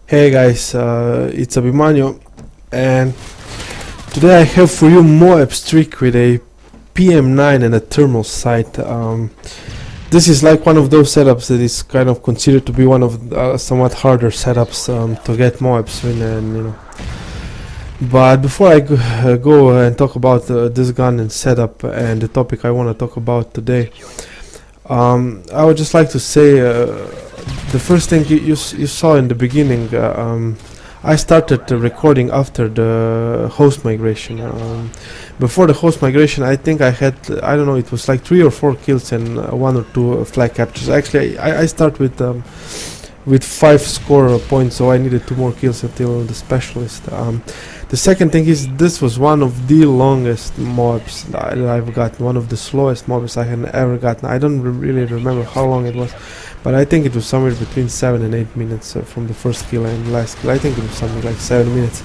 Hey guys, it's Abhimanyu, and today I have for you MOAB streak with a PM-9 and a thermal sight. This is like one of those setups that is kind of considered to be one of somewhat harder setups to get MOABs in, and But before I go and talk about this gun and setup and the topic I want to talk about today, I would just like to say the first thing you saw in the beginning. I started recording after the host migration. Before the host migration, I think I had, I don't know, it was like 3 or 4 kills and 1 or 2 flag captures. Actually, I start with 5 score points, so I needed 2 more kills until the specialist. The second thing is, this was one of the longest MOABs that I've gotten, one of the slowest MOABs I had ever gotten. I don't really remember how long it was, but I think it was somewhere between 7 and 8 minutes from the first kill and last kill. I think it was something like 7 minutes.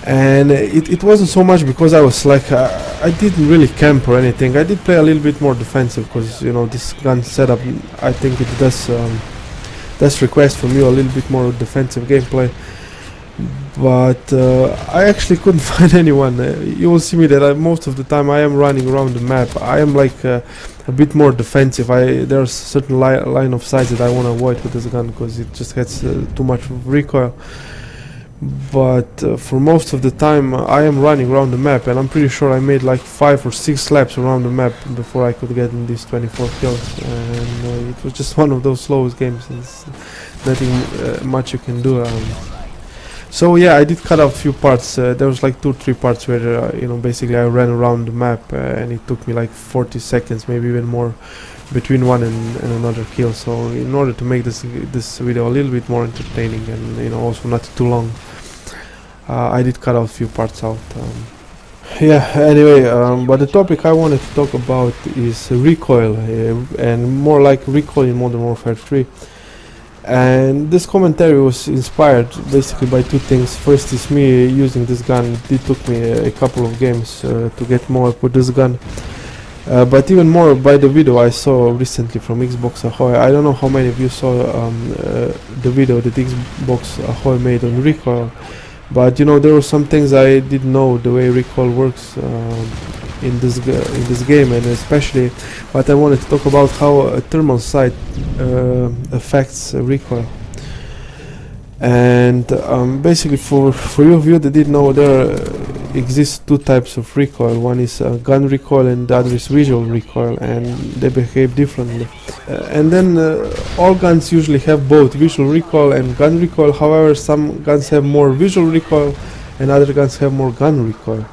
And it wasn't so much because I was like, I didn't really camp or anything. I did play a little bit more defensive because, you know, this gun setup, I think it does request from you a little bit more defensive gameplay. But I actually couldn't find anyone. You will see me that most of the time I am running around the map. I am like a bit more defensive. There's certain line of sight that I want to avoid with this gun because it just has too much recoil. But for most of the time I am running around the map, and I'm pretty sure I made like 5 or 6 laps around the map before I could get in these 24 kills. And it was just one of those slowest games. There's nothing much you can do. So yeah, I did cut out a few parts. There was like 2 or 3 parts where basically I ran around the map, and it took me like 40 seconds, maybe even more, between one and another kill. So in order to make this video a little bit more entertaining and also not too long, I did cut out a few parts out. Yeah, anyway, but the topic I wanted to talk about is recoil, and more like recoil in Modern Warfare 3. And this commentary was inspired basically by 2 things. First is me using this gun. It took me a couple of games to get more with this gun. But even more by the video I saw recently from Xbox Ahoy. I don't know how many of you saw the video that Xbox Ahoy made on recoil. But there were some things I didn't know the way recoil works in this game, and especially what I wanted to talk about, how a thermal sight affects recoil. And basically, for you of you that didn't know, there exists 2 types of recoil. One is gun recoil and the other is visual recoil, and they behave differently. And then all guns usually have both visual recoil and gun recoil. However, some guns have more visual recoil and other guns have more gun recoil.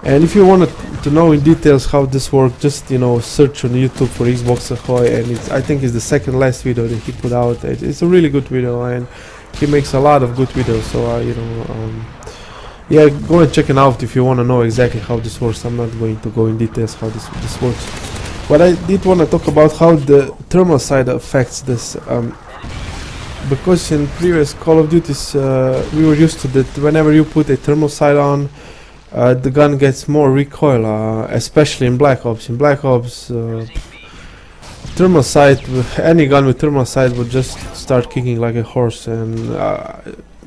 And if you wanted to know in details how this works, just search on YouTube for Xbox Ahoy, and I think it's the second last video that he put out. It's a really good video, and he makes a lot of good videos. So yeah, go and check it out if you want to know exactly how this works. I'm not going to go in details how this works, but I did want to talk about how the thermal sight affects this, because in previous Call of Duties we were used to that whenever you put a thermal sight on, the gun gets more recoil, especially in Black Ops. In Black Ops, thermal sight, any gun with thermal sight would just start kicking like a horse, and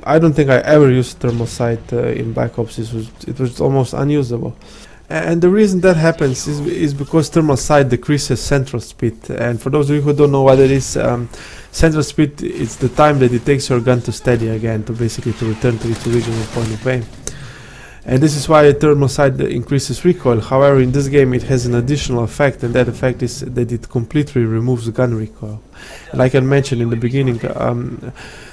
I don't think I ever used thermal sight in Black Ops. It was almost unusable. And the reason that happens is because thermal sight decreases central speed. And for those of you who don't know what it is, central speed is the time that it takes your gun to steady again, to basically to return to its original point of aim. And this is why thermal sight increases recoil. However, in this game it has an additional effect, and that effect is that it completely removes the gun recoil. Like I mentioned in the beginning,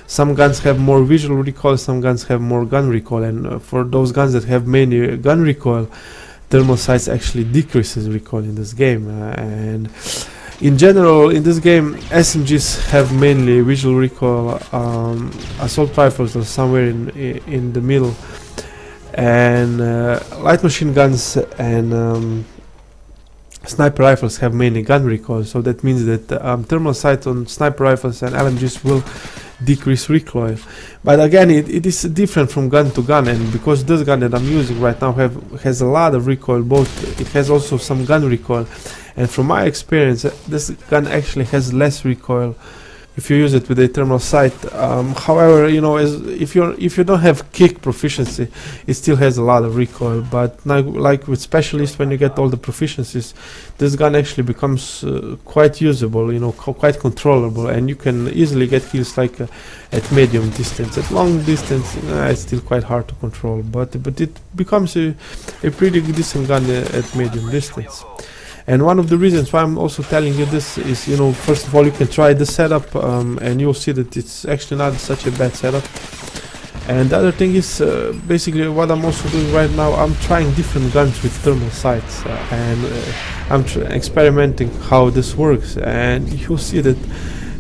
some guns have more visual recoil, some guns have more gun recoil, and for those guns that have mainly gun recoil, thermal sights actually decreases recoil in this game. And in general, in this game, SMGs have mainly visual recoil. Assault rifles are somewhere in the middle, and light machine guns and sniper rifles have mainly gun recoil. So that means that thermal sight on sniper rifles and LMGs will decrease recoil. But again, it is different from gun to gun, and because this gun that I'm using right now has a lot of recoil, both it has also some gun recoil, and from my experience this gun actually has less recoil if you use it with a thermal sight. However, you know, if you don't have kick proficiency, it still has a lot of recoil. But now, like with specialist, when you get all the proficiencies, this gun actually becomes quite usable, you know, quite controllable, and you can easily get kills like at medium distance. At long distance, it's still quite hard to control, but it becomes a pretty decent gun at medium distance. And one of the reasons why I'm also telling you this is, you know, first of all, you can try the setup, and you'll see that it's actually not such a bad setup. And the other thing is, basically what I'm also doing right now, I'm trying different guns with thermal sights, and I'm experimenting how this works, and you'll see that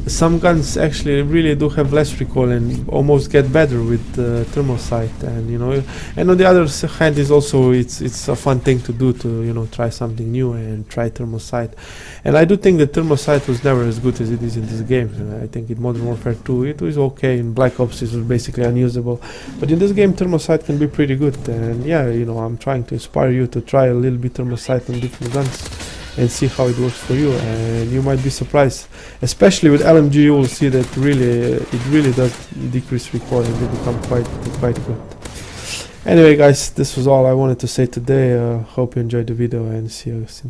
some guns actually really do have less recoil and almost get better with thermal sight. And you know, and on the other hand is also it's a fun thing to do, to, you know, try something new and try thermal sight. And I do think that thermal sight was never as good as it is in this game. I think in Modern Warfare 2 it was okay, in Black Ops it was basically unusable, but in this game thermal sight can be pretty good. And yeah, you know, I'm trying to inspire you to try a little bit thermal sight on different guns and see how it works for you, and you might be surprised. Especially with LMG, you will see that it really does decrease recoil and they become quite good. Anyway guys, this was all I wanted to say today. Hope you enjoyed the video, and see you soon.